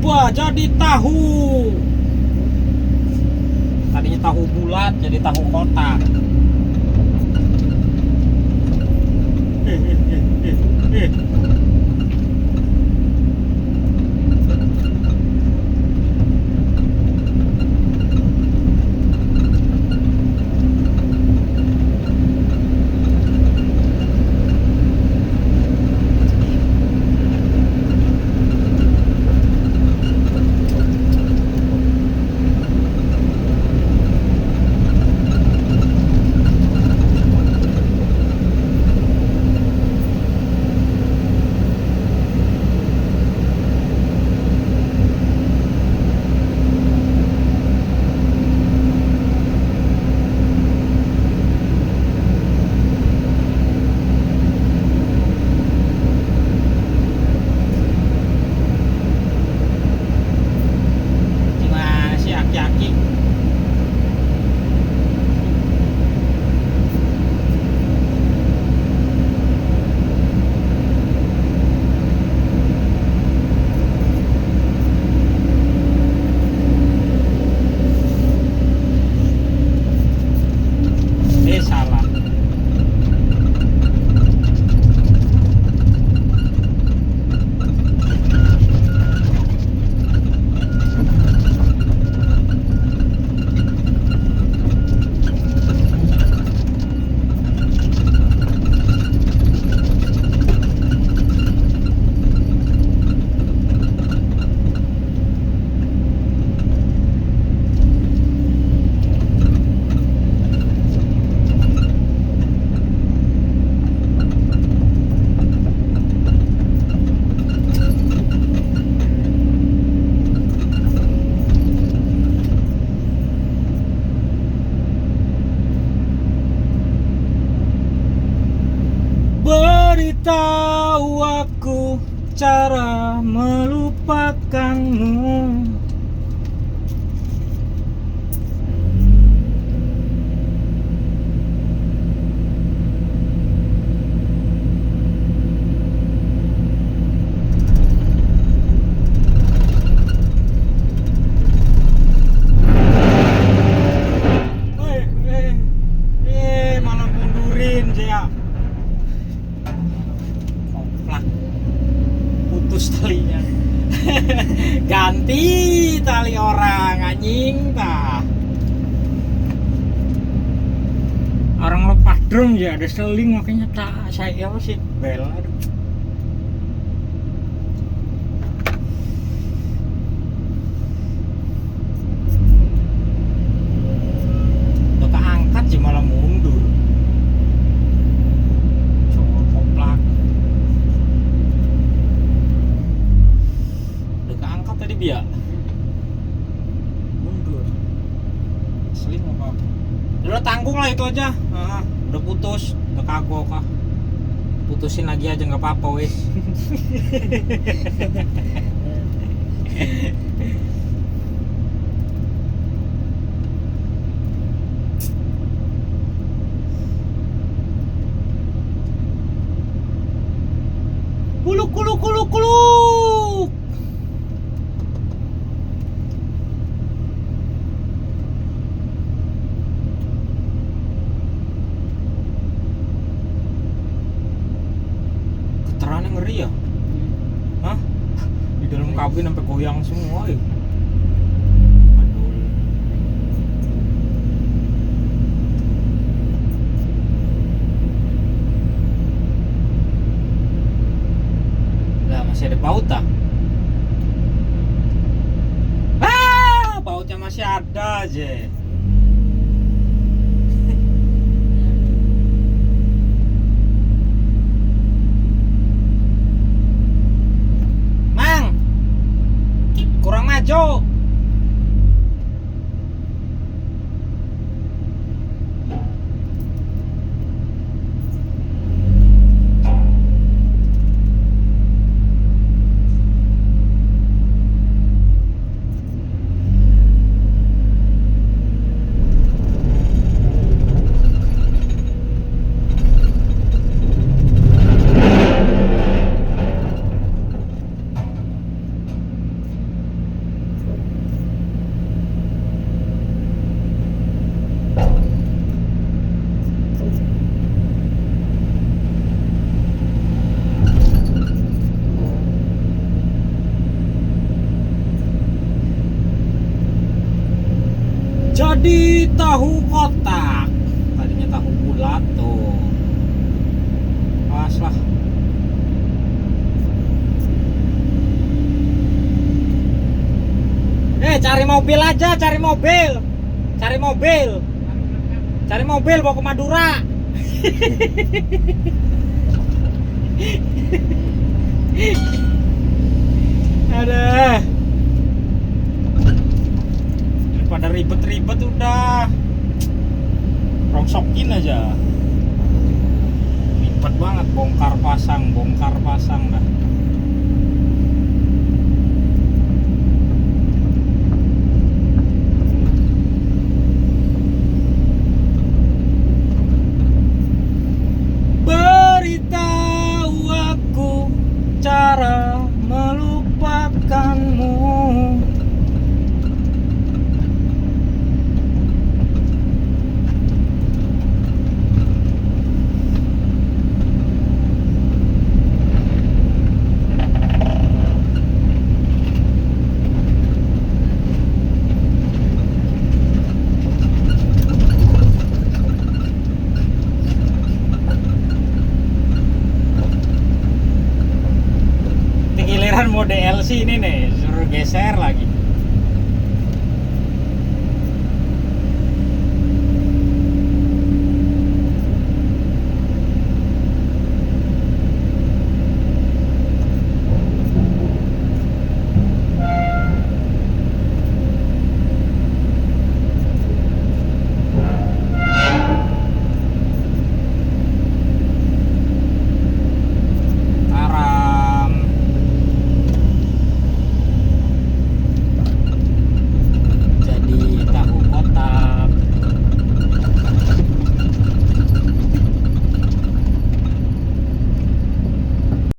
berubah jadi tahu. Tadinya tahu bulat jadi tahu kotak. Gimana sih aki-aki? Salah. Beritahu aku cara melupakanmu. Malah mundurin Jaya. Komplak. Putus talinya. Ganti tali orang anjing tah. Orang lepas drum ya ada seling makanya tak saya apa sih bel aduh. Udah keangkat sih malah mundur. Coba koplak. Udah keangkat tadi biar mundur. Seling apa? Udah tanggung lah itu aja. Udah putus, udah kagok kah. Putusin lagi aja nggak apa-apa wes. Kuluk kuluk kuluk kuluk. Keterannya ngeri ya? Hah? Di dalam kabin sampai goyang semua ya. Aduh. Lah masih ada baut tak? Bautnya masih ada aja. Mang, kurang maju. Jadi tahu kotak, tadinya tahu bulat tuh. Pas lah. Cari mobil aja, cari mobil. Cari mobil. Cari mobil bawa ke Madura. Ada. Daripada ribet-ribet udah rongsokin aja. Ribet banget bongkar pasang dah. Beritahu aku cara melupakanmu. Giliran mode LC ini nih, suruh geser lagi.